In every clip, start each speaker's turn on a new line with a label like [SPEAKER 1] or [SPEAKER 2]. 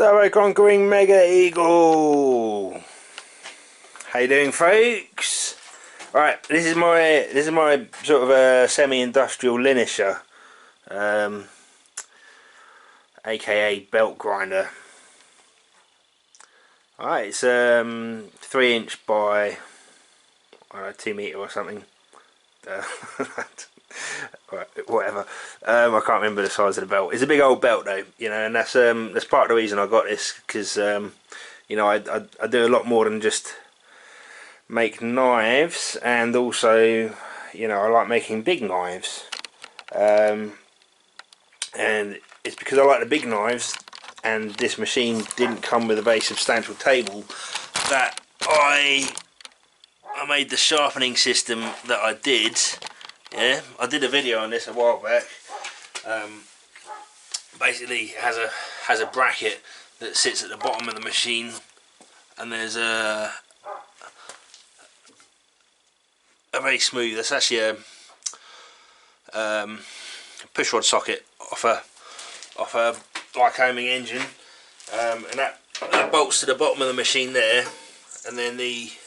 [SPEAKER 1] Starro Conquering Mega Eagle. How you doing, folks? Right, this is my sort of a semi-industrial Linisher, aka belt grinder. Alright, it's 3" by, I don't know, 2 meter or something. Right, whatever. I can't remember the size of the belt. It's a big old belt though, you know, and that's part of the reason I got this, because you know, I do a lot more than just make knives, and also, you know, I like making big knives, and it's because I like the big knives, and this machine didn't come with a very substantial table, that I made the sharpening system that I did. Yeah, I did a video on this a while back. Basically, it has a bracket that sits at the bottom of the machine, and there's a very smooth. That's actually a push rod socket off a Lycoming engine, and that bolts to the bottom of the machine there, and then this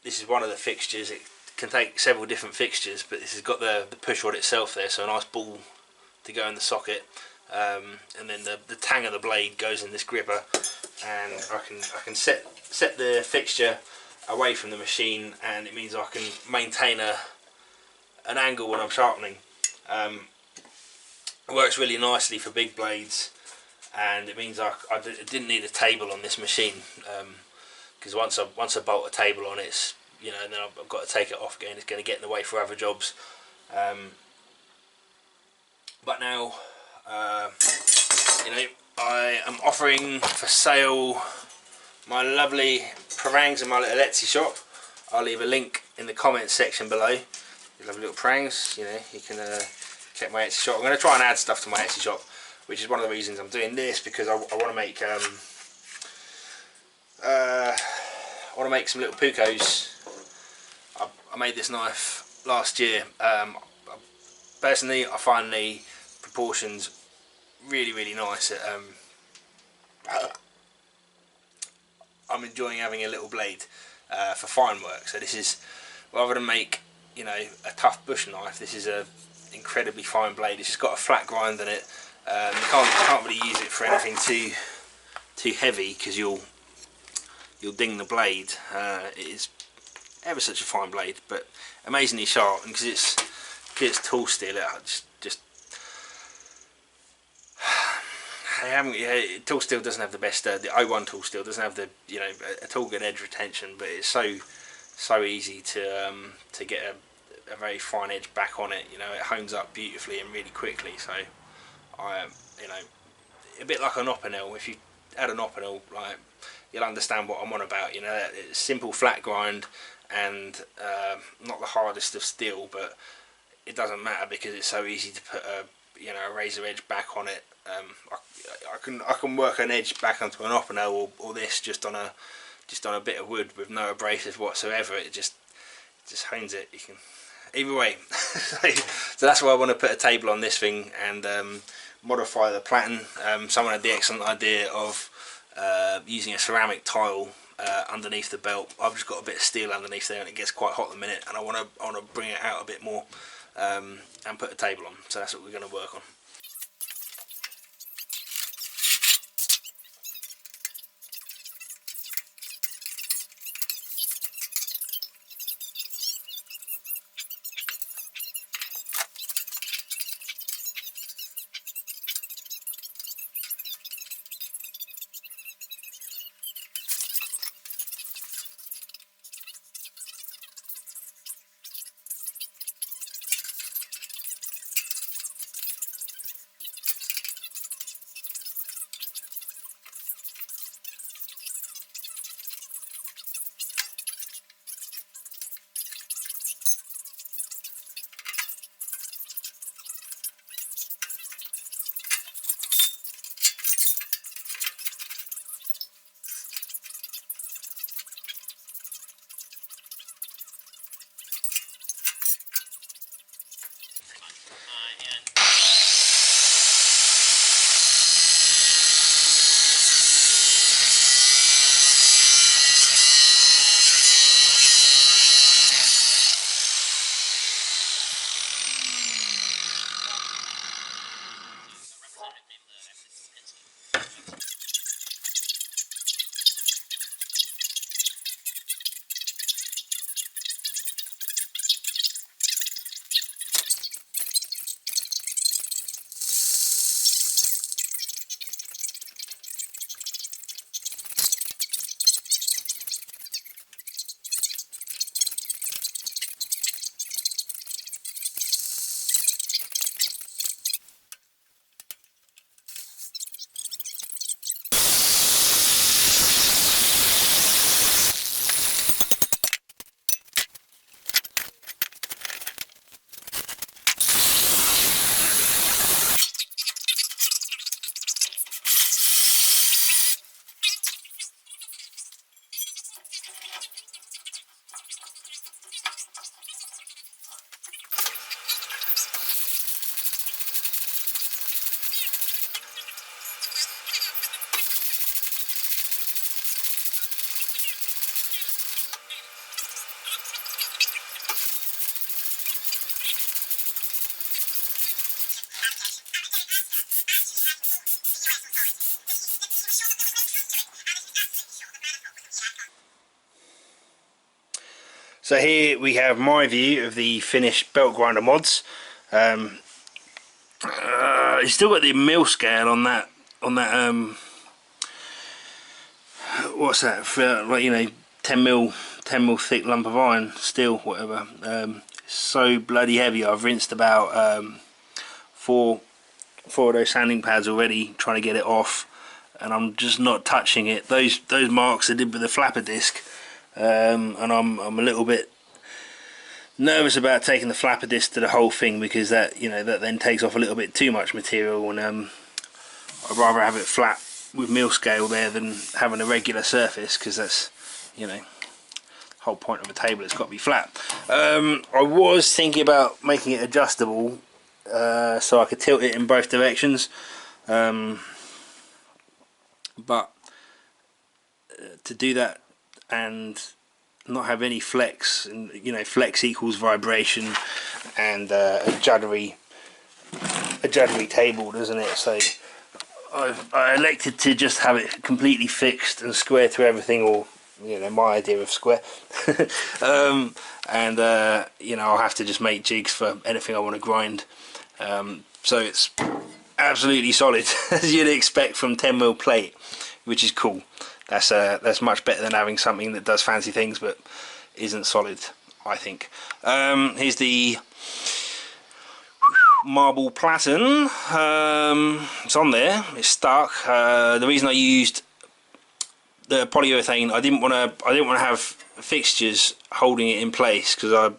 [SPEAKER 1] is one of the fixtures. It can take several different fixtures, but this has got the push rod itself there, so a nice ball to go in the socket, and then the tang of the blade goes in this gripper, and I can set the fixture away from the machine, and it means I can maintain an angle when I'm sharpening. It works really nicely for big blades, and it means I didn't need a table on this machine, because once I bolt a table on it, you know, and then I've got to take it off again. It's going to get in the way for other jobs. But now, you know, I am offering for sale my lovely prangs in my little Etsy shop. I'll leave a link in the comments section below. These lovely little prangs, you know, you can check my Etsy shop. I'm going to try and add stuff to my Etsy shop, which is one of the reasons I'm doing this, because I want to make some little pucos. I made this knife last year. Personally, I find the proportions really nice. I'm enjoying having a little blade for fine work. So this is, rather than make, you know, a tough bush knife, this is a incredibly fine blade. It's just got a flat grind in it. You can't really use it for anything too heavy, because you'll ding the blade. It is ever such a fine blade, but amazingly sharp, and because it's tool steel, tool steel doesn't have the best. The O1 tool steel doesn't have the, you know, at all good edge retention, but it's so easy to get a very fine edge back on it. You know, it hones up beautifully and really quickly. So you know, a bit like an Opinel. If you add an Opinel, like, you'll understand what I'm on about. You know, it's simple flat grind, and not the hardest of steel, but it doesn't matter because it's so easy to put a razor edge back on it. I can work an edge back onto an Opinel or this just on a bit of wood with no abrasive whatsoever. It just hones it. You can, either way. So that's why I want to put a table on this thing and modify the platen. Someone had the excellent idea of using a ceramic tile underneath the belt. I've just got a bit of steel underneath there, and it gets quite hot at the minute, and I want to bring it out a bit more, and put a table on. So that's what we're going to work on. So here we have my view of the finished belt grinder mods. It's still got the mill scale on that. What's that? For, like, you know, 10 mil thick lump of iron, steel, whatever. So bloody heavy. I've rinsed about four of those sanding pads already, trying to get it off, and I'm just not touching it. Those marks I did with the flapper disc, and I'm a little bit nervous about taking the flapper disc to the whole thing, because that, you know, that then takes off a little bit too much material, and I'd rather have it flat with mill scale there than having a regular surface, because that's, you know, the whole point of a table, it's got to be flat. I was thinking about making it adjustable, so I could tilt it in both directions, but to do that and not have any flex, and you know, flex equals vibration, and a juddery table, doesn't it? So I elected to just have it completely fixed and square to everything, or, you know, my idea of square. And you know, I'll have to just make jigs for anything I want to grind. So it's absolutely solid, as you'd expect from 10mm plate, which is cool. That's much better than having something that does fancy things but isn't solid, I think. Here's the marble platen. It's on there. It's stuck. The reason I used the polyurethane, I didn't want to have fixtures holding it in place, because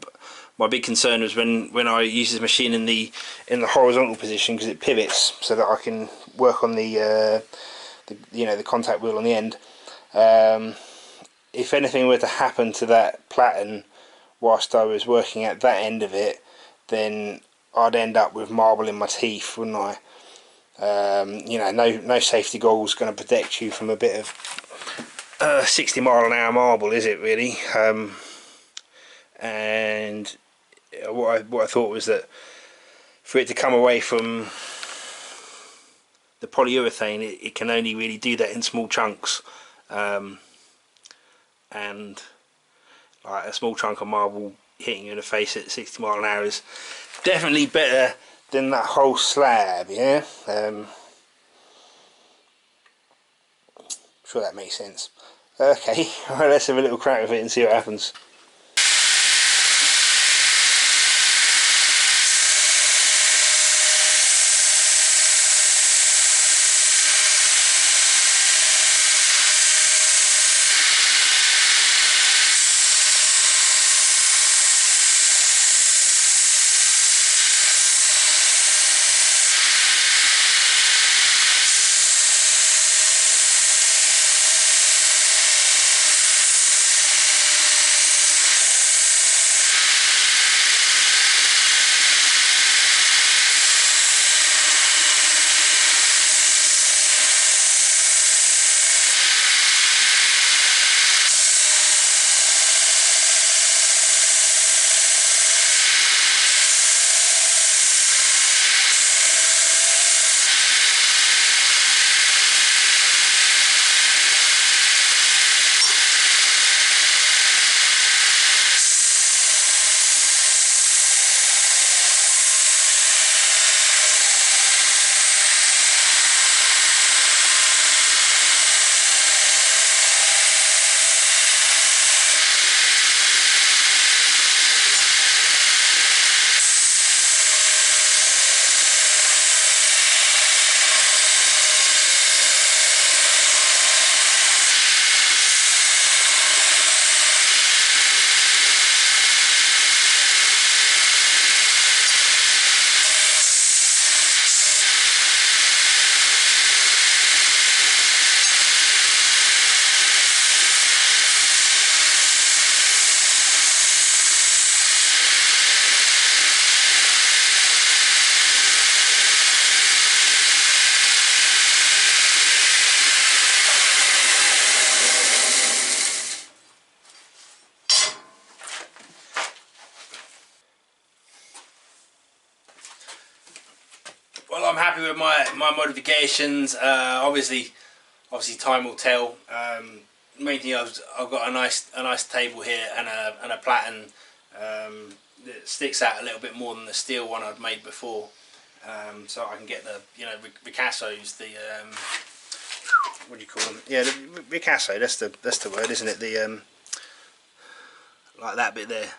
[SPEAKER 1] my big concern was when I use this machine in the horizontal position, because it pivots, so that I can work on the you know, the contact wheel on the end. If anything were to happen to that platen whilst I was working at that end of it, then I'd end up with marble in my teeth, wouldn't I? You know, no safety goggles going to protect you from a bit of 60-mile-an-hour marble, is it really? And what I thought was that for it to come away from the polyurethane, it can only really do that in small chunks, and like a small chunk of marble hitting you in the face at 60 mile an hour is definitely better than that whole slab, yeah? I'm sure that makes sense. Okay, well, let's have a little crack with it and see what happens. Well, I'm happy with my modifications. Obviously time will tell. main thing I've got a nice table here and a platen that sticks out a little bit more than the steel one I'd made before, so I can get the ricassos, the what do you call them? Yeah, the ricasso. That's the word, isn't it? The like that bit there,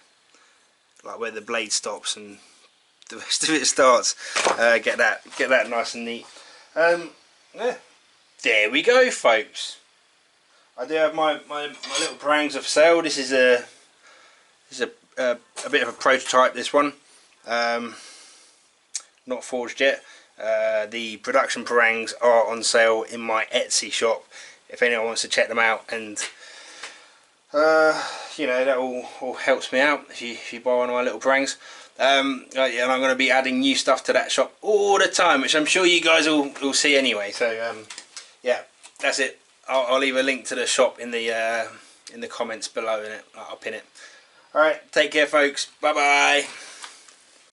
[SPEAKER 1] like where the blade stops and the rest of it starts. Get that nice and neat. Yeah, there we go, folks. I do have my little parangs for sale. This is a bit of a prototype. This one, not forged yet. The production parangs are on sale in my Etsy shop. If anyone wants to check them out, and you know, that all helps me out if you buy one of my little parangs. Yeah, and I'm going to be adding new stuff to that shop all the time, which I'm sure you guys will see anyway. So yeah, that's it. I'll leave a link to the shop in the comments below, and I'll pin it. All right, take care, folks. Bye bye.